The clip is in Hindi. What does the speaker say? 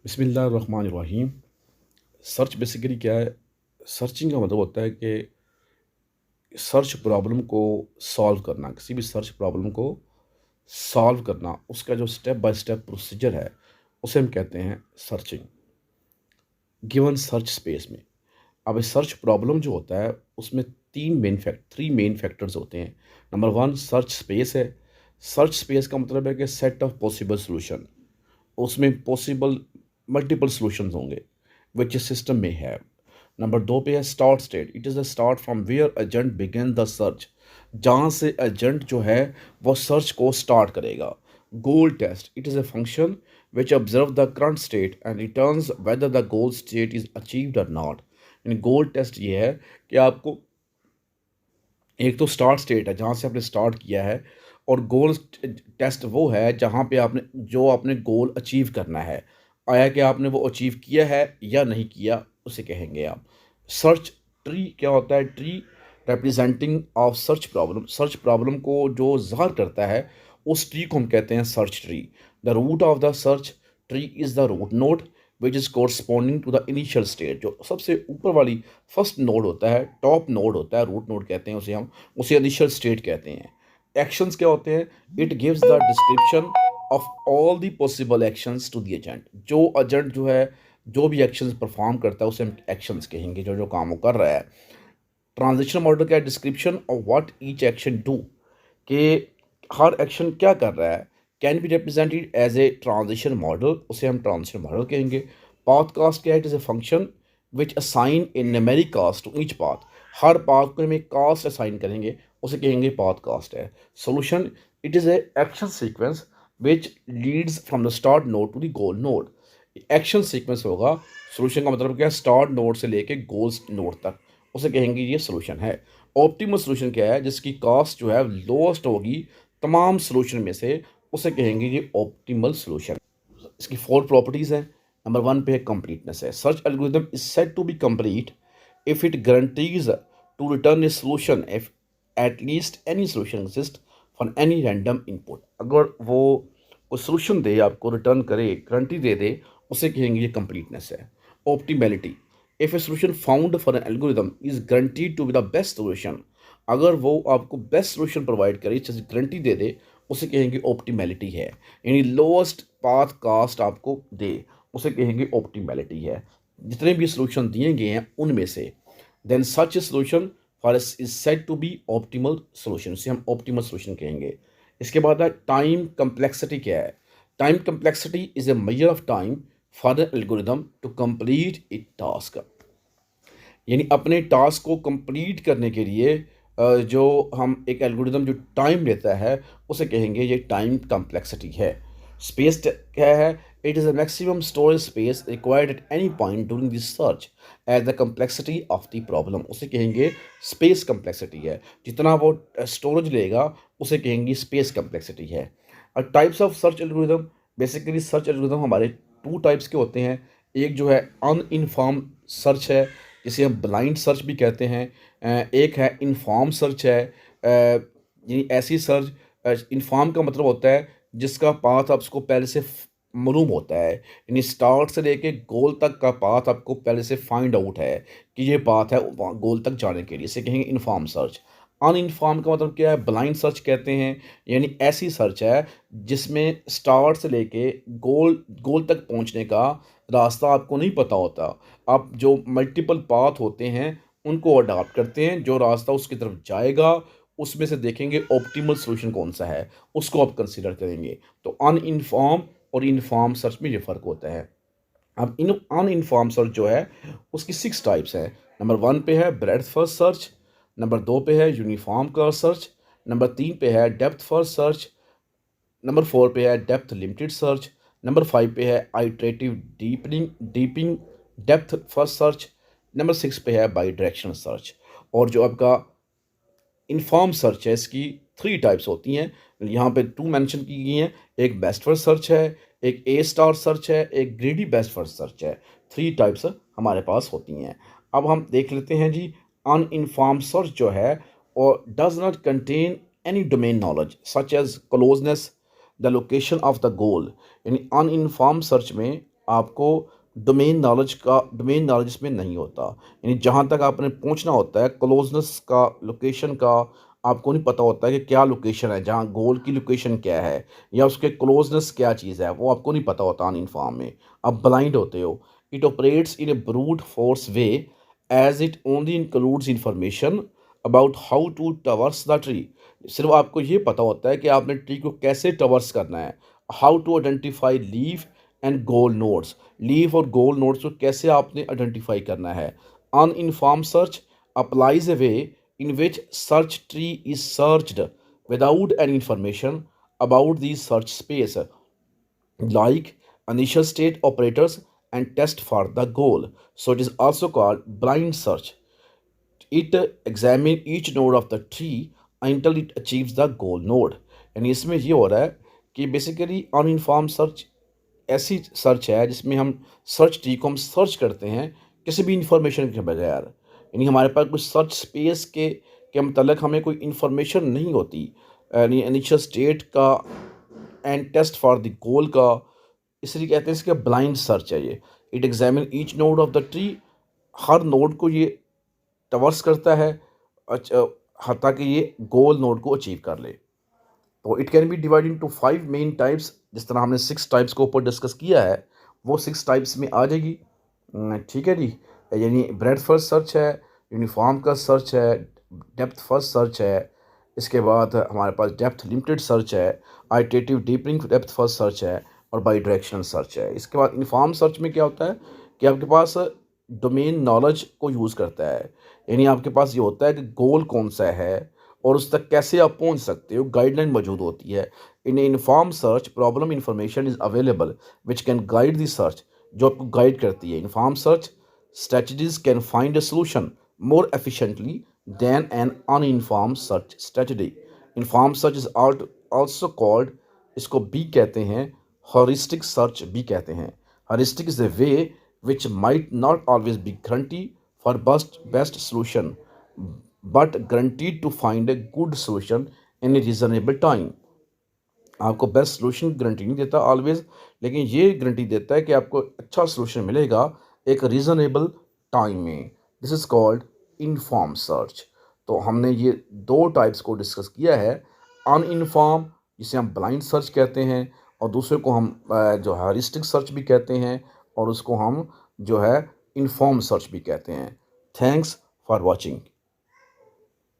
बिस्मिल्लाहिर्रहमानिर्रहीम। सर्च बेसिकली क्या है? सर्चिंग का मतलब होता है कि सर्च प्रॉब्लम को सॉल्व करना, किसी भी सर्च प्रॉब्लम को सॉल्व करना, उसका जो स्टेप बाय स्टेप प्रोसीजर है, उसे हम कहते हैं सर्चिंग, गिवन सर्च स्पेस में। अब सर्च प्रॉब्लम जो होता है, उसमें थ्री मेन फैक्टर्स होते हैं। नंबर वन सर्च स्पेस है। सर्च स्पेस का मतलब है कि सेट ऑफ पॉसिबल सॉल्यूशन, उसमें पॉसिबल मल्टीपल सॉल्यूशंस होंगे विच सिस्टम में है। नंबर दो पे है start state. It is the start from where agent begin the search, जहाँ से एजेंट जो है वो सर्च को स्टार्ट करेगा। Goal test. It is a function which observe the current state and returns whether the goal state is achieved और नॉट। यानी गोल टेस्ट ये है कि आपको एक तो स्टार्ट स्टेट है जहाँ से आपने स्टार्ट किया है, और गोल टेस्ट वो है जहाँ पे आपने गोल अचीव करना है। आया कि आपने वो अचीव किया है या नहीं किया, उसे कहेंगे आप। सर्च ट्री क्या होता है? Tree representing of search problem, search problem को जो ज़ाहिर करता है, उस ट्री को हम कहते हैं search tree. The root of the search tree is the root node which is corresponding to the initial state. जो सबसे ऊपर वाली फर्स्ट नोड होता है, टॉप नोड होता है, रूट नोड कहते हैं उसे हम, उसे इनिशियल स्टेट कहते हैं। एक्शंस क्या होते हैं? It gives the description of all the possible actions to the agent. जो एजेंट जो है, जो भी एक्शंस परफॉर्म करता है, उसे हम एक्शंस कहेंगे, जो जो काम वो कर रहा है। ट्रांजिशन मॉडल क्या है? Description of what each action do, कि हर एक्शन क्या कर रहा है, can be represented as a transition model, उसे हम ट्रांजिशन मॉडल कहेंगे। पाथ कास्ट क्या है? It is a function which assign a numeric cost to each path. हर पाथ को हम एक कास्ट असाइन करेंगे, उसे कहेंगे पाथ कास्ट है। Solution. It is a action sequence which leads from the start node to the goal node. Action sequence होगा। सोल्यूशन का मतलब क्या है? स्टार्ट नोड से लेके गोल नोड तक, उसे कहेंगे ये सोल्यूशन है। ऑप्टिमल सोल्यूशन क्या है? जिसकी कॉस्ट जो है लोएस्ट होगी तमाम सोल्यूशन में से, उसे कहेंगे ये ऑप्टिमल सोल्यूशन। इसकी फोर प्रॉपर्टीज़ हैं। नंबर वन पे है कंप्लीटनेस है। Search algorithm is said to be complete if it guarantees to return a solution if at least any solution exist for any random input. अगर वो कोई सोल्यूशन दे, आपको रिटर्न करे, गारंटी दे दे, उसे कहेंगे ये कंप्लीटनेस है। Optimality. If a solution found for an algorithm is guaranteed to be the best solution, अगर वो आपको बेस्ट सोल्यूशन प्रोवाइड करे, जैसे गारंटी दे दे, उसे कहेंगे ऑप्टिमेलिटी है। यानी लोएस्ट पाथ कास्ट आपको दे, उसे कहेंगे ऑप्टिमेलिटी है। जितने भी सोल्यूशन दिए गए हैं उनमें से, then such a solution for is said to be optimal solution, से हम ऑप्टिमल सोल्यूशन कहेंगे। इसके बाद है टाइम कम्प्लेक्सिटी क्या है? Time complexity is a measure of time for the algorithm to complete it task. यानी अपने टास्क को कंप्लीट करने के लिए जो हम एक एल्गोरिदम जो टाइम लेता है, उसे कहेंगे ये टाइम कम्प्लेक्सिटी है। स्पेस क्या है? It is the maximum storage space required at any point during this search as the complexity of the problem, उसे कहेंगे स्पेस कम्प्लेक्सिटी है। जितना वो स्टोरेज लेगा, उसे कहेंगे स्पेस कम्प्लेक्सिटी है। और types of search algorithm, basically search algorithm हमारे टू टाइप्स के होते हैं। एक जो है अनइन्फॉर्म सर्च है, जिसे हम ब्लाइंड सर्च भी कहते हैं। एक है इन्फॉर्म सर्च है। यानी ऐसी सर्च, इन्फॉर्म का मतलब होता है जिसका पाथ आपको पहले से मालूम होता है, यानी स्टार्ट से लेके गोल तक का पाथ आपको पहले से फाइंड आउट है कि ये पाथ है गोल तक जाने के लिए, इसे कहेंगे इन्फॉर्म सर्च। अनइन्फॉर्म का मतलब क्या है? ब्लाइंड सर्च कहते हैं। यानी ऐसी सर्च है जिसमें स्टार्ट से लेके गोल गोल तक पहुंचने का रास्ता आपको नहीं पता होता। आप जो मल्टीपल पाथ होते हैं उनको अडॉप्ट करते हैं, जो रास्ता उसकी तरफ जाएगा उसमें से देखेंगे ऑप्टिमल सॉल्यूशन कौन सा है, उसको आप कंसीडर करेंगे। तो अनइन्फॉर्म और इन्फॉर्म सर्च में ये फ़र्क होता है। अब इन अनइन्फॉर्म सर्च जो है, उसकी सिक्स टाइप्स हैं। नंबर वन पे है ब्रेड्थ फर्स्ट सर्च। नंबर दो पे है यूनिफॉर्म कर्व सर्च। नंबर तीन पे है depth first search. Number four पे है depth limited search. Number five पे है iterative deepening depth first search. Number six पे है बाई डायरेक्शनल सर्च। और जो आपका इन्फॉर्म सर्च है, इसकी थ्री टाइप्स होती हैं, यहाँ पे टू मेंशन की गई हैं। एक बेस्ट फर्स्ट सर्च है, एक ए स्टार सर्च है, एक ग्रीडी बेस्ट फर्स्ट सर्च है। थ्री टाइप्स हमारे पास होती हैं। अब हम देख लेते हैं जी। अनइन्फॉर्म सर्च जो है, और does not contain any domain knowledge such as closeness the location of the goal. यानी अनइन्फॉर्म सर्च में आपको डोमेन नॉलेज इसमें नहीं होता। यानी जहाँ तक आपने पहुँचना होता है, क्लोज़नेस का, लोकेशन का आपको नहीं पता होता है कि क्या लोकेशन है, जहाँ गोल की लोकेशन क्या है या उसके क्लोज़नेस क्या चीज़ है, वो आपको नहीं पता होता अनइन्फॉर्म में। आप ब्लाइंड होते हो। It operates in a brute force way as it only includes information about how to traverse the tree. सिर्फ़ आपको ये पता होता है कि आपने ट्री को कैसे ट्रैवर्स करना है। How to identify leaf and goal nodes. Leaf और गोल नोड्स को कैसे आपने आइडेंटिफाई करना है। Uninformed search applies a way in which search tree is searched without any information about the search space, like initial state operators and test for the goal. So it is also called blind search. It examines each node of the tree until it achieves the goal node. यानी इसमें ये हो रहा है कि बेसिकली अनइन्फॉर्म सर्च ऐसी सर्च है जिसमें हम सर्च ट्री को हम सर्च करते हैं किसी भी इंफॉर्मेशन के बगैर। यानी हमारे पास कुछ सर्च स्पेस के मतलब हमें कोई इंफॉर्मेशन नहीं होती। यानी इनिशियल स्टेट का and test for the goal का, इसलिए कहते हैं इसका ब्लाइंड सर्च है ये। It examine each node of the tree. हर नोड को ये ट्रैवर्स करता है ताकि ये गोल नोड को अचीव कर ले। तो it can be divide into 5 main types. जिस तरह हमने 6 टाइप्स को ऊपर डिस्कस किया है वो 6 टाइप्स में आ जाएगी। ठीक है जी। यानी ब्रेडथ फर्स्ट सर्च है, यूनिफॉर्म का सर्च है, डेप्थ फर्स्ट सर्च है, इसके बाद हमारे पास डेप्थ लिमिटेड सर्च है, iterative deepening depth first search है और बाई डायरेक्शनल सर्च है। इसके बाद यूनिफॉर्म सर्च में क्या होता है कि आपके पास डोमेन नॉलेज को यूज़ करता है। यानी आपके पास ये होता है कि गोल कौन सा है और उस तक कैसे आप पहुंच सकते हो, गाइडलाइन मौजूद होती है। In informed search problem information is available which can guide the search, जो आपको गाइड करती है। Informed search strategies can find a solution more efficiently than an uninformed search strategy. Informed search is also called, इसको बी कहते हैं, हॉरिस्टिक सर्च भी कहते हैं। Heuristic is a way which might not always be guaranteed for best solution but guaranteed to find a good solution in a reasonable time। आपको बेस्ट सोल्यूशन की गारंटी नहीं देता ऑलवेज, लेकिन ये गारंटी देता है कि आपको अच्छा सोल्यूशन मिलेगा एक रीज़नेबल टाइम में। This is called inform search. तो हमने ये 2 टाइप्स को डिस्कस किया है, अनइनफॉर्म जिसे हम ब्लाइंड सर्च कहते हैं और दूसरे को हम जो हॉरिस्टिक सर्च भी कहते हैं और उसको हम जो है इनफॉर्म सर्च भी कहते हैं। Thanks for watching.